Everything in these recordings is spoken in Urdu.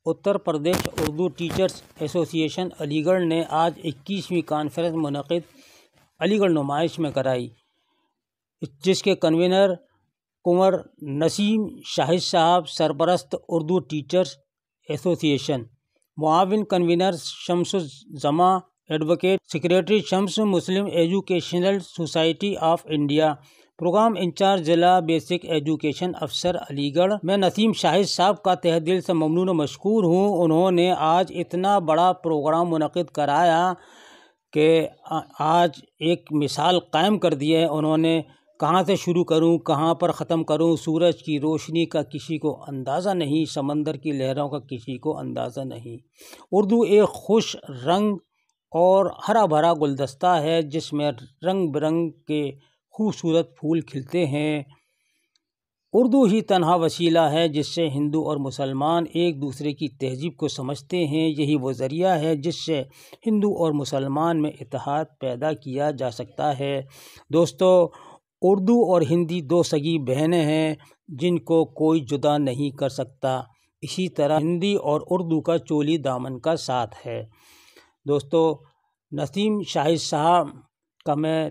اتر پردیش اردو ٹیچرز ایسوسی ایشن علی گڑھ نے آج 21ویں کانفرنس منعقد علی گڑھ نمائش میں کرائی، جس کے کنوینر کنور نسیم شاہد صاحب، سرپرست اردو ٹیچرز ایسوسی ایشن، معاون convener Shamsuzzaman advocate, secretary Shams Muslim educational society of India, programme incharge ضلع بیسک ایجوکیشن افسر علی گڑھ۔ میں نسیم شاہد صاحب کا تہہ دل سے ممنون و مشکور ہوں۔ انہوں نے آج اتنا بڑا پروگرام منعقد کرایا کہ آج ایک مثال قائم کر دی ہے۔ انہوں نے کہاں سے شروع کروں، کہاں پر ختم کروں، سورج کی روشنی کا کسی کو اندازہ نہیں، سمندر کی لہروں کا کسی کو اندازہ نہیں۔ اردو ایک خوش رنگ اور ہرا بھرا گلدستہ ہے جس میں رنگ برنگ کے خوبصورت پھول کھلتے ہیں۔ اردو ہی تنہا وسیلہ ہے جس سے ہندو اور مسلمان ایک دوسرے کی تہذیب کو سمجھتے ہیں۔ یہی وہ ذریعہ ہے جس سے ہندو اور مسلمان میں اتحاد پیدا کیا جا سکتا ہے۔ دوستو، اردو اور ہندی دو سگی بہنیں ہیں جن کو کوئی جدا نہیں کر سکتا۔ اسی طرح ہندی اور اردو کا چولی دامن کا ساتھ ہے۔ دوستو، نسیم شاہد صاحب کا میں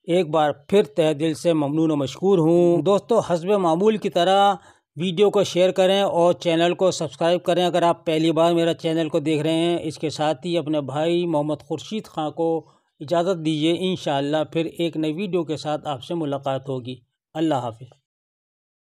ایک بار پھر تہہ دل سے ممنون و مشکور ہوں۔ دوستو، حسب معمول کی طرح ویڈیو کو شیئر کریں اور چینل کو سبسکرائب کریں اگر آپ پہلی بار میرا چینل کو دیکھ رہے ہیں۔ اس کے ساتھ ہی اپنے بھائی محمد خورشید خان کو اجازت دیجیے۔ انشاءاللہ پھر ایک نئی ویڈیو کے ساتھ آپ سے ملاقات ہوگی۔ اللہ حافظ۔